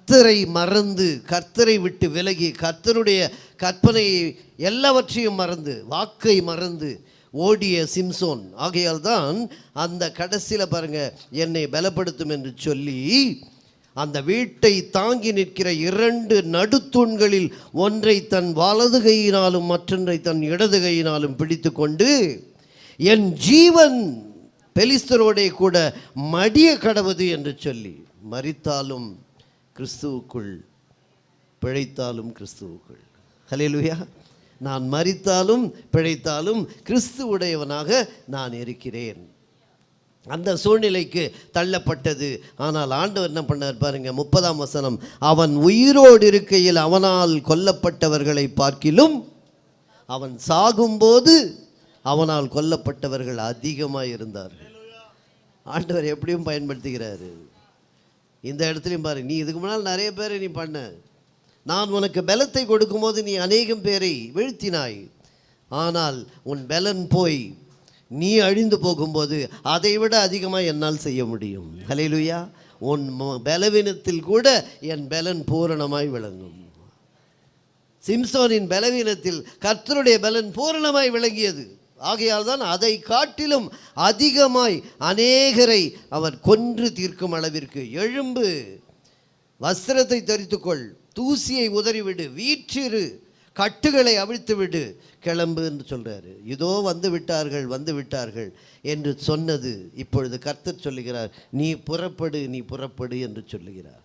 கர்த்தரை மறந்து, கர்த்தரை விட்டு விலகி, கர்த்தருடைய கற்பனையை எல்லாவற்றையும் மறந்து, வாக்கை மறந்து ஓடிய சிம்சோன். ஆகையால் தான் அந்த கடைசியில் பாருங்க, என்னை பலப்படுத்தும் என்று சொல்லி அந்த வீட்டை தாங்கி நிற்கிற 2 நடுத்தூண்களில் ஒன்றை தன் வலது கையினாலும் மற்றொன்றை தன் இடது கையினாலும் பிடித்து கொண்டு, என் ஜீவன் பெலிஸ்தரோடே கூட மடிய கடவுது என்று சொல்லி, மரித்தாலும் கிறிஸ்துவுக்குள், பிழைத்தாலும் கிறிஸ்துவுக்குள். ஹல்லேலூயா. நான் மரித்தாலும் பிழைத்தாலும் கிறிஸ்துவுடையவனாக நான் இருக்கிறேன். அந்த சூழ்நிலைக்கு தள்ளப்பட்டது. ஆனால் ஆண்டவர் என்ன பண்ணார் பாருங்க, 30ஆம் வசனம், அவன் உயிரோடு இருக்கையில் அவனால் கொல்லப்பட்டவர்களை பார்க்கிலும் அவன் சாகும்போது அவனால் கொல்லப்பட்டவர்கள் அதிகமாக இருந்தார்கள். ஆண்டவர் எப்படியும் பயன்படுத்துகிறாரு. இந்த இடத்துலையும் பாரு, நீ இதுக்கு முன்னால் நிறைய பேரை நீ பண்ண, நான் உனக்கு பலத்தை கொடுக்கும்போது நீ அநேகம் பேரை வீழ்த்தினாய். ஆனால் உன் பலன் போய் நீ அழிந்து போகும்போது அதை விட அதிகமாக என்னால் செய்ய முடியும். ஹல்லேலூயா. உன் பலவீனத்தில் கூட என் பலன் பூரணமாய் விளங்கும். சிம்சோனின் பலவீனத்தில் கர்த்தருடைய பலன் பூரணமாய் விளங்கியது. ஆகையால் தான் அதை காட்டிலும் அதிகமாய் அநேகரை அவர் கொன்று தீர்க்கும் அளவிற்கு, எழும்பு, வஸ்திரத்தை தரித்துக்கொள், தூசியை உதறிவிடு, வீற்றிரு, கட்டுகளை அவிழ்த்து விடு, கிளம்பு என்று சொல்கிறாரு. இதோ வந்து விட்டார்கள் என்று சொன்னது இப்பொழுது கர்த்தர் சொல்லுகிறார், நீ புறப்படு, நீ புறப்படு என்று சொல்லுகிறார்.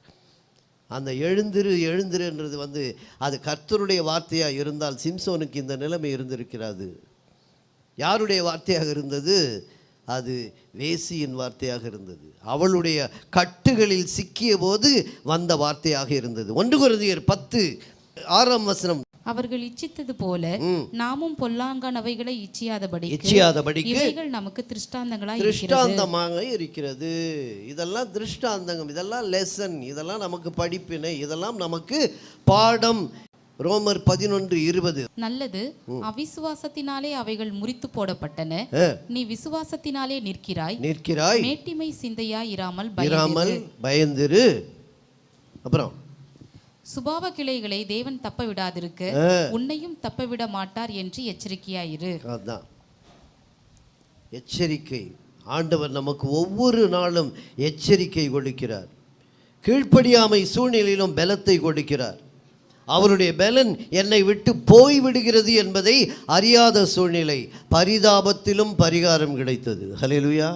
அந்த எழுந்திரு என்றது அது கர்த்தருடைய வார்த்தையாக இருந்தால் சிம்சோனுக்கு இந்த நிலைமை இருந்திருக்கிறது. யாருடைய வார்த்தையாக இருந்தது? அது வேசியின் வார்த்தையாக இருந்தது. அவளுடைய கட்டுகளில் சிக்கிய போது வந்த வார்த்தையாக இருந்தது. 1 கொரிந்தியர் 10:6 வசனம், அவர்கள் இச்சித்தது போல நாமும் பொல்லாங்கானவைகளை இச்சியாதபடிக்கு இவைகள் நமக்கு திருஷ்டாந்தமாக இருக்கிறது. இதெல்லாம் திருஷ்டாந்தங்கள், இதெல்லாம் லெசன், இதெல்லாம் நமக்கு படிப்பினை, இதெல்லாம் நமக்கு பாடம். ரோமர் 11:20, நல்லது, அவிசுவாசத்தினாலே அவைகள் முறித்து போடப்பட்டன, நீ விசுவாசத்தினாலே நிற்கிறாய், மேட்டிமை சிந்தையாய் இராமல் பயந்திரு. அப்புறம், சுபாவ கிளைகளை தேவன் தப்ப விடாதிருக்க உன்னையும் தப்ப விட மாட்டார் என்று எச்சரிக்கையாயிரு. அதான் எச்சரிக்கை. ஆண்டவர் நமக்கு ஒவ்வொரு நாளும் எச்சரிக்கை கொடுக்கிறார். கீழ்ப்படியாமை சூழ்நிலையிலும் பலத்தை கொடுக்கிறார். அவருடைய பலன் என்னை விட்டு போய்விடுகிறது என்பதை அறியாத சூழ்நிலை, பரிதாபத்திலும் பரிகாரம் கிடைத்தது. ஹல்லேலூயா.